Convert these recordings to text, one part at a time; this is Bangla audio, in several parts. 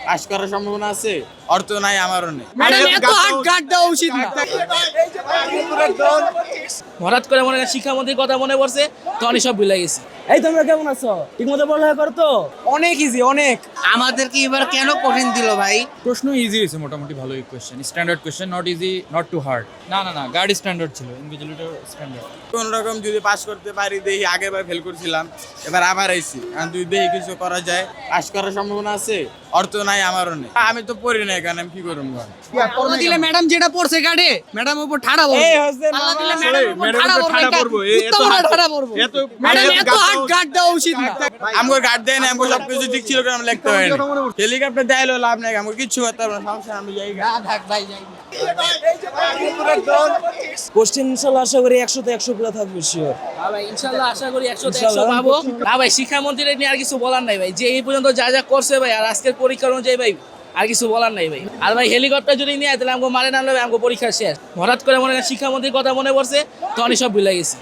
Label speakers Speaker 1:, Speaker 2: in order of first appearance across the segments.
Speaker 1: পাস করার সম্ভাবনা আছে? অর্থ নাই, আমারও নেই।
Speaker 2: হঠাৎ করে মনে হয় শিক্ষামন্ত্রীর কথা মনে পড়ছে, তখন সব ভুলে গেছি।
Speaker 3: এই তোমরা কেমন আছো? ঠিক মতো পড়ালেখা করো তো?
Speaker 4: অনেক ইজি, অনেক।
Speaker 5: আমাদেরকে এবার কেন কঠিন দিল ভাই?
Speaker 6: প্রশ্ন ইজি হয়েছে, মোটামুটি ভালোই question, standard question, not easy, not too hard. না গার্ড স্ট্যান্ডার্ড ছিল, ইনভিজিলেটর স্ট্যান্ডার্ড।
Speaker 1: কোন রকম যদি পাস করতে পারি দেখি, আগেরবার ফেল করছিলাম, এবার আবার আইছি। আর দুই দেখি কিছু করা যায়, পাস করার সম্ভাবনা আছে? অর্থ নাই, আমারও নেই। আমি তো পড়ি নাই, কারণ আমি কি করব?
Speaker 4: আল্লাহ দিলে ম্যাডাম যেটা পড়ছে গাড়ে, ম্যাডাম উপর ঠাড়া বলবো। আল্লাহ দিলে ম্যাডাম উপর ঠাড়া বলবো। এত ঠাড়া বলবো। ম্যাডাম এত হার্ড গার্ড দেওয়া উচিত না।
Speaker 1: আমার গার্ড দেয় না, আমার সবকিছু ঠিক ছিল, আমি লিখতে পারি না। হেলিকপ্টার দেয়ালো লাভ নাই, আমার কিচ্ছু করতে পারবো না। সমস্যা, আমি যাই
Speaker 4: ভাই যাই।
Speaker 3: কোশ্চেন ইনশাআল্লাহ আশা করি 100তে 100 পুরো থাকবে শিওর।
Speaker 2: হ্যাঁ ভাই, ইনশাল্লাহ আশা করি 100তে 100 পাবো। না ভাই, শিক্ষামন্ত্রীর নিয়ে আর কিছু বলার নাই ভাই, যে এই পর্যন্ত যা যা করছে ভাই, আর আজকের পরীক্ষা অনুযায়ী ভাই আর কিছু বলার নাই ভাই। আর ভাই হেলিকপ্টার যদি নিয়ে তাহলে আমাকে মারে না, আমাকে পরীক্ষা শেষ। হঠাৎ করে মনে হয় শিক্ষামন্ত্রীর কথা মনে পড়ছে, তখন সব ভুলে গেছি।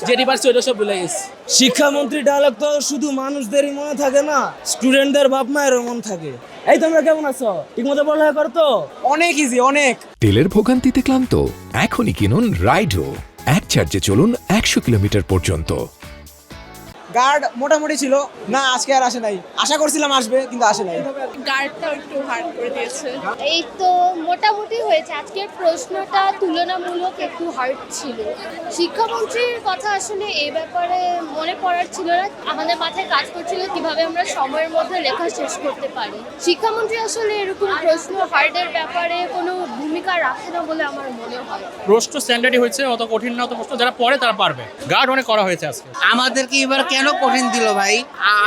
Speaker 2: যেটি পারছি ওইটা সব ভুলে গেছি।
Speaker 3: শিক্ষামন্ত্রী ডায়লগ তো শুধু মানুষদেরই মনে থাকে না, স্টুডেন্টদের বাপ মায়েরও মনে থাকে। এই তোমরা কেমন আছো? ঠিক মতো পড়ালেখা করো তো?
Speaker 4: অনেক ইজি, অনেক।
Speaker 7: তেলের ভোগান্তিতে ক্লান্ত? এখনই কিনুন রাইডো, এক চার্জে চলুন 100 কিলোমিটার পর্যন্ত।
Speaker 4: গার্ড মোটামুটি ছিল না, আজকে আর আসে নাই। আশা করছিলাম আসবে, কিন্তু আসে নাই।
Speaker 8: গার্ডটা একটু হার্ড করে দিয়েছে। এই তো মোটামুটি হয়েছে। আজকের প্রশ্নটা তুলনামূলক একটু হার্ড ছিল। শিক্ষামন্ত্রীর কথা আসলে এই ব্যাপারে মনে পড়ার ছিল না। আমাদের মাথায় কাজ করছিল কিভাবে আমরা সময়ের মধ্যে লেখা শেষ করতে পারি। শিক্ষামন্ত্রী আসলে এরকম প্রশ্ন হার্ডের ব্যাপারে কোনো ভূমিকা রাখে না বলে আমার মনে হয়।
Speaker 6: প্রশ্ন স্ট্যান্ডার্ডই হয়েছে, অত কঠিন না, অত প্রশ্ন যারা পড়ে তারা পারবে। গার্ড অনেক করা হয়েছে আজকে।
Speaker 5: আমাদেরকে এবার কেন কঠিন দিল ভাই?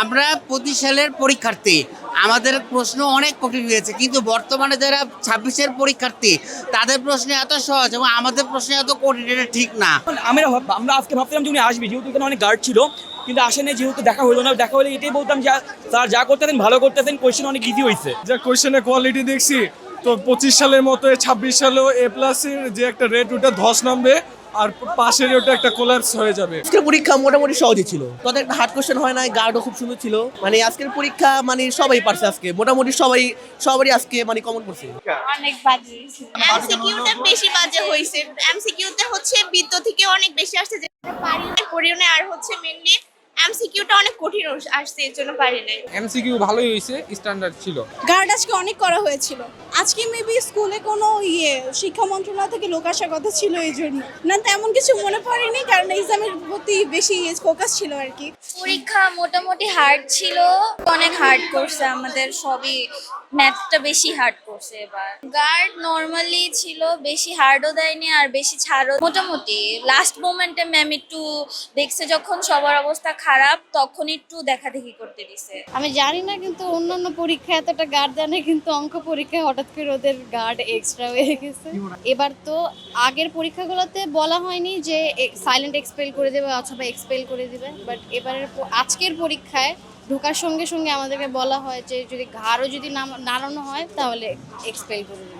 Speaker 5: আমরা 25 সালের পরীক্ষার্থী, আমাদের প্রশ্ন অনেক কঠিন হয়েছে, কিন্তু বর্তমানে যারা 26-এর পরীক্ষার্থী তাদের প্রশ্ন এত সহজ এবং আমাদের প্রশ্ন এত কঠিন, এটা ঠিক না।
Speaker 3: আমরা আজকে ভাবছিলাম যে উনি আসবে, যেহেতু এখানে অনেক গার্ড ছিল, কিন্তু আসেনি। যেহেতু দেখা হলো না, দেখা হলে এটাই বলতাম যে স্যার যা করতেছেন ভালো করতেছেন, কোয়েশ্চেন অনেক ইজি হয়েছে।
Speaker 9: যা কোয়েশ্চেনের কোয়ালিটি দেখছি, তো 25 সালের মতো 26 সালেও A+-এর যে একটা রেট, ওটা ধস নামবে, আর পাশের ওটা একটা কোলাপস হয়ে যাবে।
Speaker 4: আজকের পরীক্ষা মোটামুটি সহজই ছিল, তত একটা হার্ড কোশ্চেন হয় না। গার্ডও খুব সুন্দর ছিল। মানে আজকের পরীক্ষা মানে সবাই পারছে আজকে, মোটামুটি সবারই আজকে মানে কমন করছে।
Speaker 8: অনেক বাজে।
Speaker 10: এমসিকিউটা বেশি বাজে হয়েছে। এমসিকিউতে হচ্ছে বৃত্ত থেকে অনেক বেশি আসছে, যেটা পারি না, করিও না। আর হচ্ছে মেইনলি এমসিকিউটা অনেক কঠিন আসছে, এর জন্য পারি নাই।
Speaker 6: এমসিকিউ ভালোই হয়েছে, স্ট্যান্ডার্ড ছিল।
Speaker 8: গার্ড আজকে অনেক করা হয়েছিল। আজকে মেবি স্কুলে কোনো শিক্ষা মন্ত্রণালয় থেকে লোক আসার কথা ছিল, এই জন্য না তেমন কিছু মনে পড়েনি, কারণ এক্সামের প্রতি বেশি ফোকাস ছিল আর কি।
Speaker 10: পরীক্ষা মোটামুটি হার্ড ছিল, অনেক হার্ড করছে আমাদের সবই। ম্যাথটা বেশি হার্ড করছে এবার। গার্ড নর্মালি ছিল, বেশি হার্ডও দেয়নি আর বেশি ছাড়ও। মোটামুটি লাস্ট মোমেন্টে ম্যাম একটু দেখছে যখন সবার অবস্থা খারাপ, তখন একটু দেখাদেখি করতে দিছে।
Speaker 8: আমি জানি না, কিন্তু অন্যান্য পরীক্ষা এতটা গার্ড দেয় না, কিন্তু অঙ্ক পরীক্ষায় হঠাৎ করে ওদের গার্ড এক্সট্রা হয়ে গেছে। এবার তো আগের পরীক্ষাগুলোতে বলা হয়নি যে সাইলেন্ট এক্সপেল করে দেবে অথবা এক্সপেল করে দিবে, বাট এবারের আজকের পরীক্ষায় ঢোকার সঙ্গে সঙ্গে আমাদেরকে বলা হয় যে যদি ঘাড়ও যদি নাড়ানো হয় তাহলে এক্সপেল করে দেবে।